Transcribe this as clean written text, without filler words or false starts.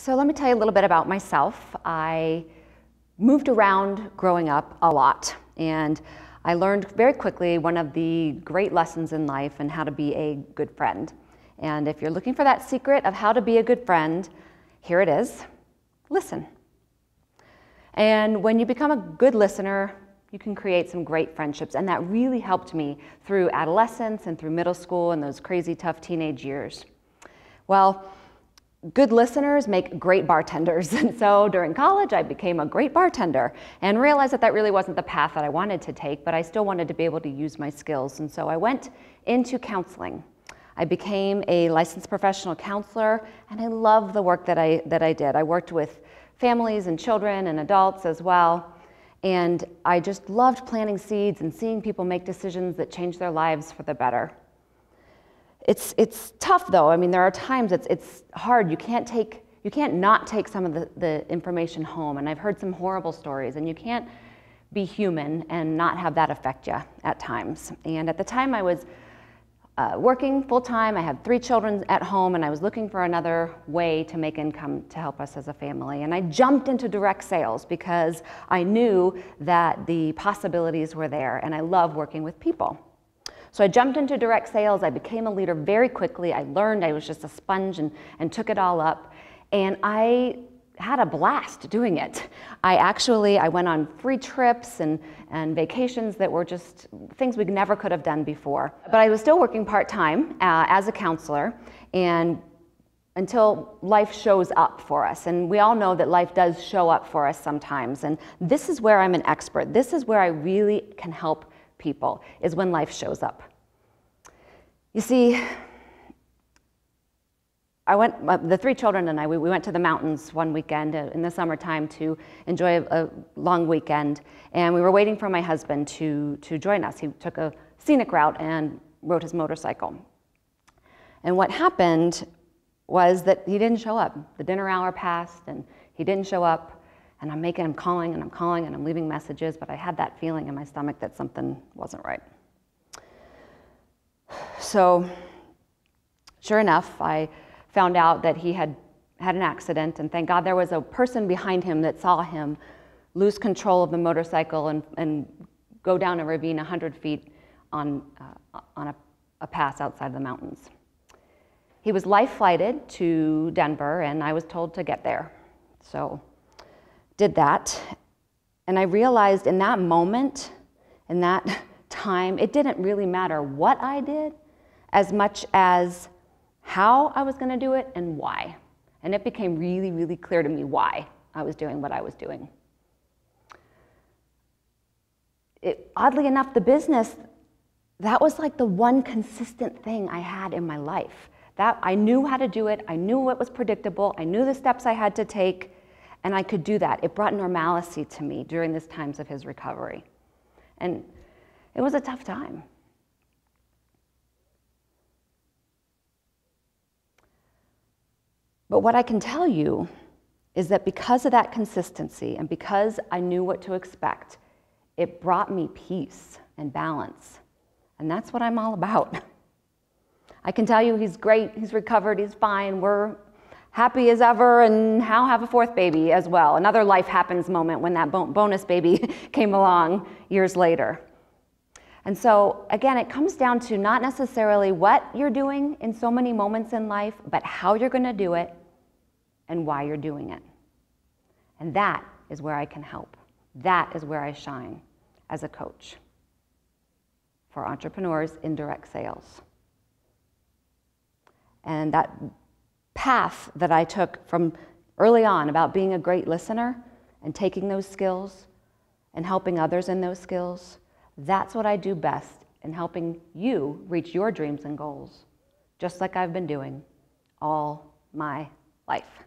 So let me tell you a little bit about myself. I moved around growing up a lot, and I learned very quickly one of the great lessons in life and how to be a good friend. And if you're looking for that secret of how to be a good friend, here it is: listen. And when you become a good listener, you can create some great friendships, and that really helped me through adolescence and through middle school and those crazy tough teenage years. Well, good listeners make great bartenders, and so during college I became a great bartender and realized that that really wasn't the path that I wanted to take, but I still wanted to be able to use my skills, and so I went into counseling. I became a licensed professional counselor, and I love the work that I did. I worked with families and children and adults as well, and I just loved planting seeds and seeing people make decisions that change their lives for the better. It's tough though. I mean, there are times it's hard. You can't not take some of the information home, and I've heard some horrible stories, and you can't be human and not have that affect you at times. And at the time I was working full-time. I had 3 children at home, and I was looking for another way to make income to help us as a family. And I jumped into direct sales because I knew that the possibilities were there, and I love working with people. So I jumped into direct sales. I became a leader very quickly. I learned. I was just a sponge and took it all up. And I had a blast doing it. I went on free trips and vacations that were just things we never could have done before. But I was still working part-time as a counselor, and until life shows up for us. And we all know that life does show up for us sometimes. And this is where I'm an expert. This is where I really can help people, is when life shows up. You see, the 3 children and I, we went to the mountains one weekend in the summertime to enjoy a long weekend, and we were waiting for my husband to join us. He took a scenic route and rode his motorcycle. And what happened was that he didn't show up. The dinner hour passed and he didn't show up, and I'm calling and I'm leaving messages, but I had that feeling in my stomach that something wasn't right. So sure enough, I found out that he had had an accident, and thank God there was a person behind him that saw him lose control of the motorcycle and go down a ravine 100 feet on a pass outside the mountains. He was life flighted to Denver, and I was told to get there. So did that, and I realized in that moment, in that time, it didn't really matter what I did as much as how I was going to do it and why. And it became really, really clear to me why I was doing what I was doing. Oddly enough, the business, that was like the one consistent thing I had in my life. That I knew how to do it, I knew what was predictable, I knew the steps I had to take, and I could do that. It brought normalcy to me during these times of his recovery. And it was a tough time. But what I can tell you is that because of that consistency and because I knew what to expect, it brought me peace and balance. And that's what I'm all about. I can tell you he's great, he's recovered, he's fine, we're happy as ever, and now have a 4th baby as well. Another life happens moment when that bonus baby came along years later. And so, again, it comes down to not necessarily what you're doing in so many moments in life, but how you're going to do it and why you're doing it. And that is where I can help. That is where I shine as a coach for entrepreneurs in direct sales. And that path that I took from early on about being a great listener and taking those skills and helping others in those skills, that's what I do best in helping you reach your dreams and goals, just like I've been doing all my life.